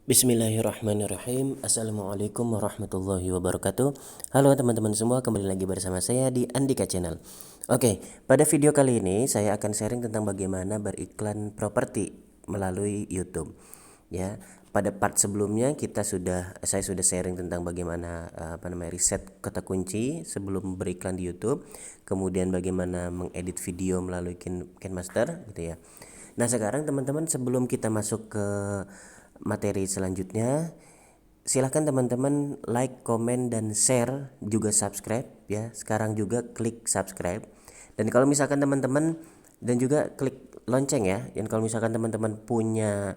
Bismillahirrahmanirrahim. Assalamualaikum warahmatullahi wabarakatuh. Halo teman-teman semua, kembali lagi bersama saya di Andika Channel. Oke, pada video kali ini saya akan sharing tentang bagaimana beriklan properti melalui YouTube. Ya, pada part sebelumnya saya sudah sharing tentang bagaimana riset kata kunci sebelum beriklan di YouTube, kemudian bagaimana mengedit video melalui KineMaster gitu ya. Nah, sekarang teman-teman sebelum kita masuk ke materi selanjutnya, silahkan teman-teman like, komen, dan share juga subscribe ya. Sekarang juga klik subscribe. Dan kalau misalkan teman-teman dan juga klik lonceng ya. Dan kalau misalkan teman-teman punya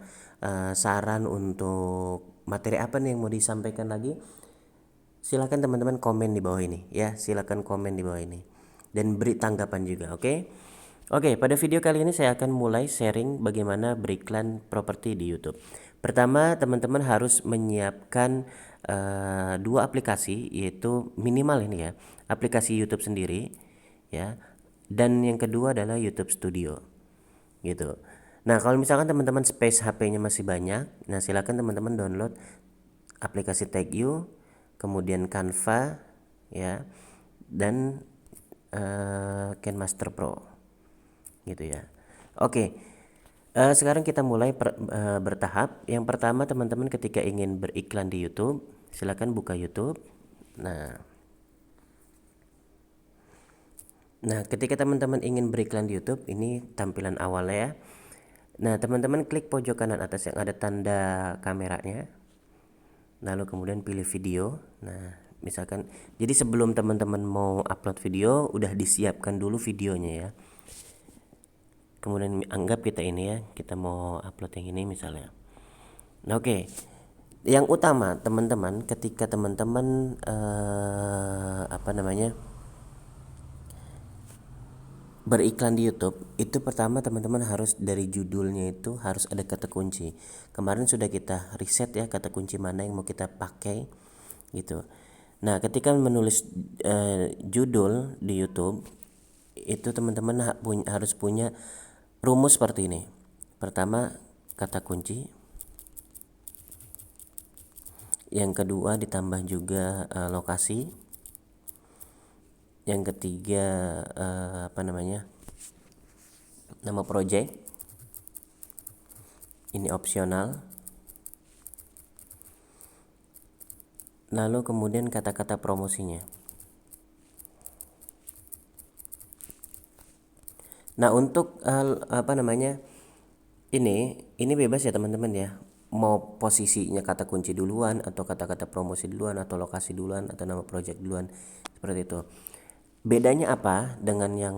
saran untuk materi apa nih yang mau disampaikan lagi, silahkan teman-teman komen di bawah ini ya. Silahkan komen di bawah ini dan beri tanggapan juga, oke? Oke, pada video kali ini saya akan mulai sharing bagaimana beriklan properti di YouTube. Pertama, teman-teman harus menyiapkan dua aplikasi, yaitu minimal ini ya, aplikasi YouTube sendiri ya, dan yang kedua adalah YouTube Studio gitu. Nah, kalau misalkan teman-teman space HP-nya masih banyak, nah silakan teman-teman download aplikasi TagView, kemudian Canva ya, dan KineMaster Pro gitu ya. Oke, sekarang kita mulai bertahap. Yang pertama, teman-teman ketika ingin beriklan di YouTube, silakan buka YouTube. Nah, ketika teman-teman ingin beriklan di YouTube, ini tampilan awalnya ya. Nah, teman-teman klik pojok kanan atas yang ada tanda kameranya. Lalu kemudian pilih video. Nah, misalkan jadi sebelum teman-teman mau upload video, udah disiapkan dulu videonya ya. Kemudian anggap kita ini ya, kita mau upload yang ini misalnya. Nah, oke. Yang utama teman-teman ketika teman-teman beriklan di YouTube, itu pertama teman-teman harus dari judulnya itu harus ada kata kunci. Kemarin sudah kita riset ya kata kunci mana yang mau kita pakai gitu. Nah, ketika menulis judul di YouTube, itu teman-teman harus punya rumus seperti ini. Pertama, kata kunci. Yang kedua ditambah juga lokasi. Yang ketiga nama project. Ini opsional. Lalu kemudian kata-kata promosinya. Nah, untuk ini bebas ya teman-teman ya. Mau posisinya kata kunci duluan atau kata-kata promosi duluan atau lokasi duluan atau nama project duluan, seperti itu. Bedanya apa dengan yang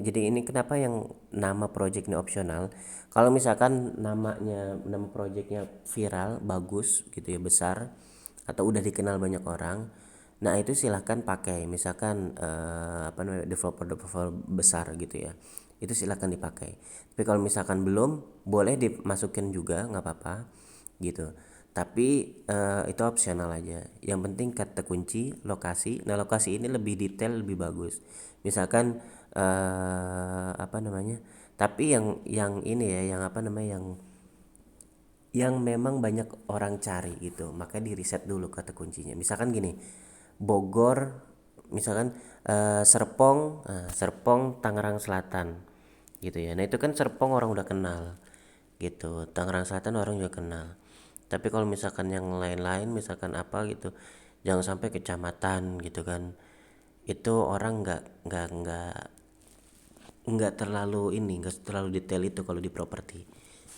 jadi ini kenapa yang nama project ini opsional? Kalau misalkan nama projectnya viral, bagus gitu ya, besar atau udah dikenal banyak orang, nah itu silahkan pakai. Misalkan developer besar gitu ya, itu silahkan dipakai. Tapi kalau misalkan belum, boleh dimasukin juga, nggak apa-apa gitu. Tapi itu opsional aja. Yang penting kata kunci, lokasi. Nah, lokasi ini lebih detail, lebih bagus. Misalkan tapi yang ini ya, yang memang banyak orang cari gitu, maka di riset dulu kata kuncinya. Misalkan gini, Bogor, misalkan Serpong Tangerang Selatan gitu ya. Nah, itu kan Serpong orang udah kenal gitu, Tangerang Selatan orang juga kenal. Tapi kalau misalkan yang lain-lain, misalkan apa gitu, jangan sampai kecamatan gitu kan, itu orang nggak terlalu detail itu kalau di properti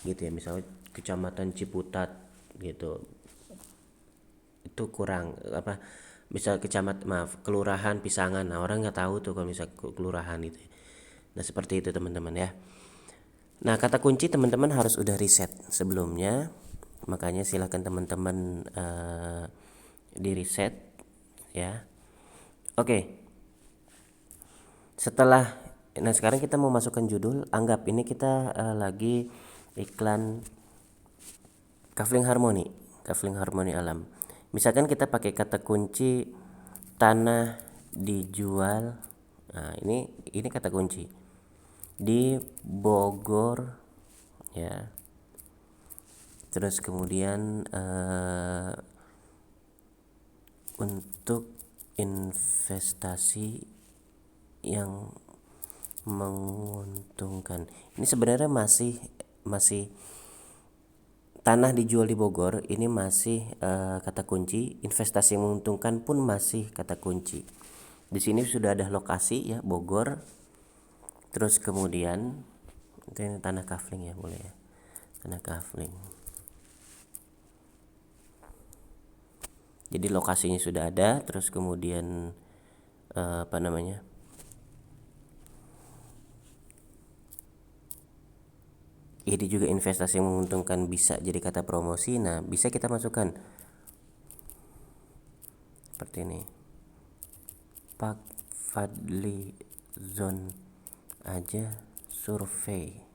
gitu ya. Misalnya kecamatan Ciputat gitu, itu kurang apa, misal kelurahan Pisangan, nah orang nggak tahu tuh kalau misal kelurahan itu. Nah, seperti itu teman-teman ya. Nah, kata kunci teman-teman harus udah riset sebelumnya, makanya silahkan teman-teman di riset ya. Oke, sekarang kita mau masukkan judul. Anggap ini kita lagi iklan kafling harmoni alam. Misalkan kita pakai kata kunci tanah dijual. Nah, ini kata kunci di Bogor ya. Terus kemudian untuk investasi yang menguntungkan, ini sebenarnya masih tanah dijual di Bogor, ini masih kata kunci. Investasi yang menguntungkan pun masih kata kunci. Di sini sudah ada lokasi ya, Bogor. Terus kemudian ini tanah kafling ya, boleh ya, tanah kafling. Jadi lokasinya sudah ada. Terus kemudian apa namanya, ini juga investasi yang menguntungkan bisa jadi kata promosi. Nah, bisa kita masukkan seperti ini, Pak Fadli Zon aja survei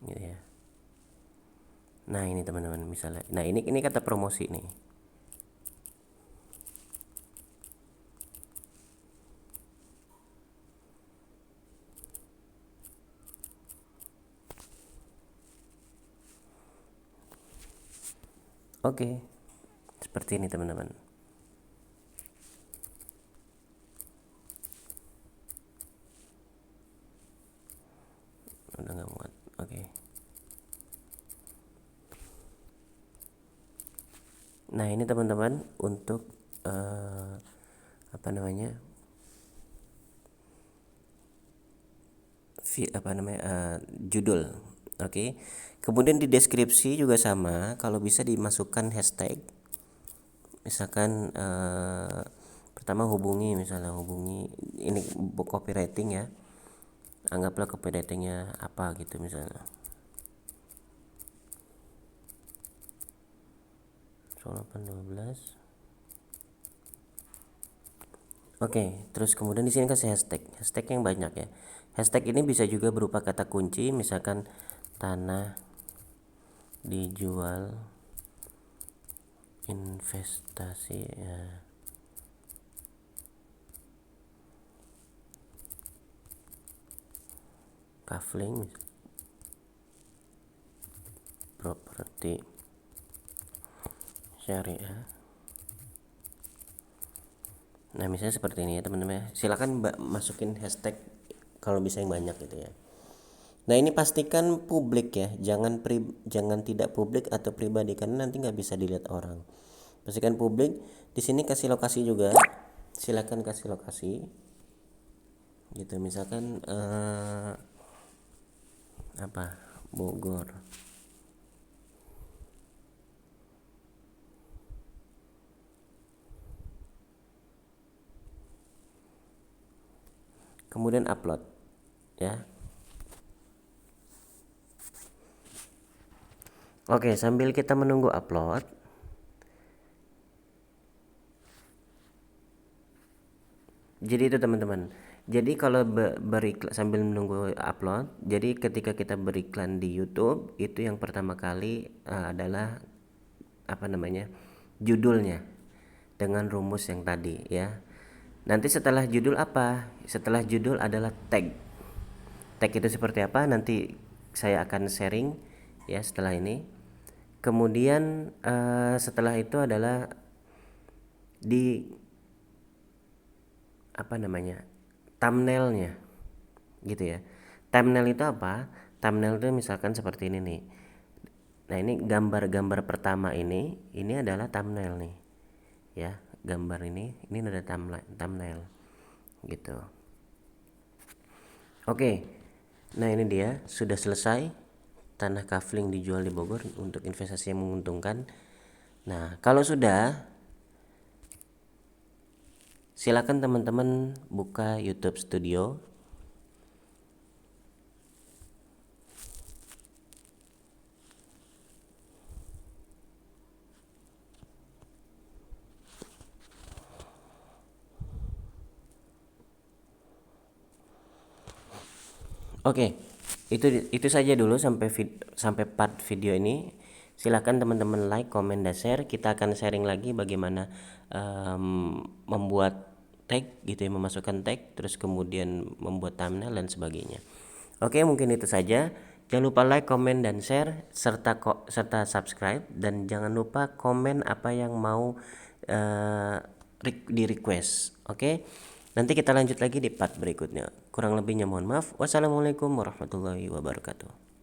gitu ya. Nah ini teman-teman, misalnya, nah ini kata promosi nih. Oke, seperti ini teman-teman. Udah nggak muat. Oke. Nah ini teman-teman untuk apa namanya, judul. Oke. Kemudian di deskripsi juga sama, kalau bisa dimasukkan hashtag. Misalkan pertama misalnya hubungi ini copywriting ya. Anggaplah copywritingnya apa gitu misalnya. 0812. Oke, terus kemudian di sini kasih hashtag yang banyak ya. Hashtag ini bisa juga berupa kata kunci, misalkan tanah dijual, investasi ya, kafling, properti syariah. Nah misalnya seperti ini ya teman-teman. Silakan masukin hashtag kalau bisa yang banyak gitu ya. Nah ini pastikan publik ya, jangan tidak publik atau pribadi, karena nanti nggak bisa dilihat orang. Pastikan publik. Di sini kasih lokasi juga. Silakan kasih lokasi. Gitu misalkan apa, Bogor. Kemudian upload ya. Oke, sambil kita menunggu upload, jadi itu teman-teman. Jadi kalau beriklan sambil menunggu upload, jadi ketika kita beriklan di YouTube itu yang pertama kali adalah apa namanya, judulnya dengan rumus yang tadi ya. Nanti setelah judul apa? Setelah judul adalah tag. Tag itu seperti apa? Nanti saya akan sharing ya setelah ini. Kemudian setelah itu adalah di apa namanya, thumbnailnya gitu ya. Thumbnail itu apa? Thumbnail itu misalkan seperti ini nih. Nah ini gambar-gambar pertama ini adalah thumbnail nih ya. Gambar ini ada thumbnail gitu. Oke, nah ini dia sudah selesai. Tanah kafling dijual di Bogor untuk investasi yang menguntungkan. Nah kalau sudah, silakan teman-teman buka YouTube Studio. Oke, itu saja dulu sampai part video ini. Silakan teman-teman like, comment, dan share. Kita akan sharing lagi bagaimana membuat tag gitu ya, memasukkan tag, terus kemudian membuat thumbnail dan sebagainya. Oke, mungkin itu saja. Jangan lupa like, comment, dan share serta subscribe, dan jangan lupa komen apa yang mau di request. Oke. Nanti kita lanjut lagi di part berikutnya. Kurang lebihnya mohon maaf. Wassalamualaikum warahmatullahi wabarakatuh.